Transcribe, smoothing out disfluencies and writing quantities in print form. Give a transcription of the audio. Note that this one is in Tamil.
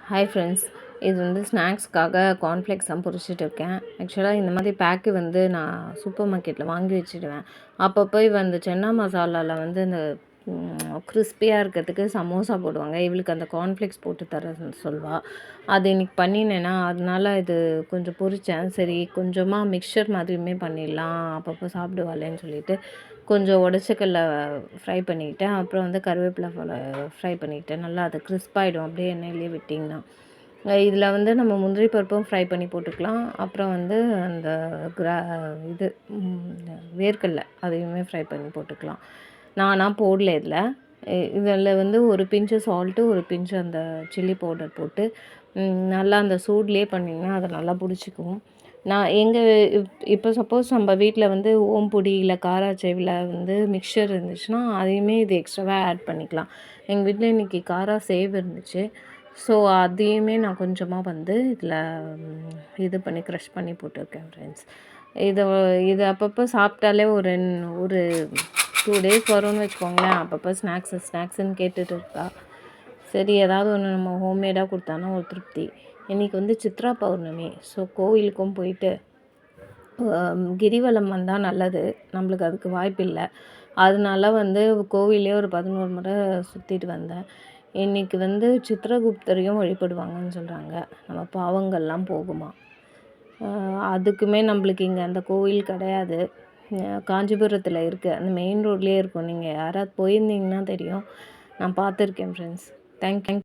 ஹாய் ஃப்ரெண்ட்ஸ், இது வந்து ஸ்நாக்ஸ்க்காக கார்ன்ஃப்ளேக்ஸ் தான் பொரிச்சிட்டு இருக்கேன். ஆக்சுவலாக இந்த மாதிரி பேக்கு வந்து நான் சூப்பர் மார்க்கெட்டில் வாங்கி வச்சுடுவேன். அப்பப்போ இந்த சென்னா மசாலாவில் வந்து இந்த கிறிஸ்பியாக இருக்கிறதுக்கு சமோசா போடுவாங்க. இவளுக்கு அந்த கார்ன்ஃப்ளேக்ஸ் போட்டு தர சொல்வா. அது இன்னைக்கு பண்ணினேன்னா அதனால இது கொஞ்சம் பொரித்தேன். சரி கொஞ்சமாக மிக்சர் மாதிரியுமே பண்ணிடலாம், அப்பப்போ சாப்பிடுவாளேன்னு சொல்லிட்டு கொஞ்சம் உடச்சக்கல்ல ஃப்ரை பண்ணிக்கிட்டேன். அப்புறம் வந்து கருவேப்பிலை ஃப்ரை பண்ணிக்கிட்டேன். நல்லா அது கிறிஸ்பாயிடும் அப்படியே எண்ணெயிலே விட்டிங்கன்னா. இதில் வந்து நம்ம முந்திரி பருப்பும் ஃப்ரை பண்ணி போட்டுக்கலாம். அப்புறம் வந்து அந்த இது வேர்க்கடலை அதையுமே ஃப்ரை பண்ணி போட்டுக்கலாம். நானாக போடல இதில் வந்து ஒரு பிஞ்சு சால்ட்டு, ஒரு பிஞ்சு அந்த சில்லி பவுடர் போட்டு நல்லா அந்த சூட்லேயே பண்ணிங்கன்னா அதை நல்லா பிடிச்சிக்கும். நான் இப்போ சப்போஸ் நம்ம வீட்டில் வந்து ஓம்பொடி இல்லை காராச்சேவில் வந்து மிக்சர் இருந்துச்சுன்னா அதையுமே இது எக்ஸ்ட்ராவாக ஆட் பண்ணிக்கலாம். எங்கள் வீட்டில் இன்றைக்கி காரா சேவ் இருந்துச்சு. ஸோ அதையுமே நான் கொஞ்சமாக வந்து இதில் இது பண்ணி க்ரஷ் பண்ணி போட்டிருக்கேன் ஃப்ரெண்ட்ஸ். இது அப்பப்போ சாப்பிட்டாலே ஒரு 2 டேஸ் வரும்னு வச்சுக்கோங்களேன். அப்பப்போ ஸ்நாக்ஸுன்னு கேட்டுட்டு இருக்கா. சரி ஏதாவது ஒன்று நம்ம ஹோம்மேடாக கொடுத்தானா ஒரு திருப்தி. இன்றைக்கி வந்து சித்ரா பௌர்ணமி. ஸோ கோவிலுக்கும் போயிட்டு கிரிவலம் வந்தால் நல்லது. நம்மளுக்கு அதுக்கு வாய்ப்பு இல்லை. அதனால வந்து கோவிலே ஒரு 11 முறை சுற்றிட்டு வந்தேன். இன்றைக்கி வந்து சித்திரகுப்தரையும் வழிபடுவாங்கன்னு சொல்கிறாங்க. நம்ம பாவங்கள்லாம் போகுமா. அதுக்குமே நம்மளுக்கு இங்கே அந்த கோவில் கிடையாது. காஞ்சிபுரத்தில் இருக்குது. அந்த மெயின் ரோட்லேயே இருக்கும். நீங்கள் யாராவது போயிருந்தீங்கன்னா தெரியும். நான் பார்த்துருக்கேன் ஃப்ரெண்ட்ஸ். தேங்க்யூ.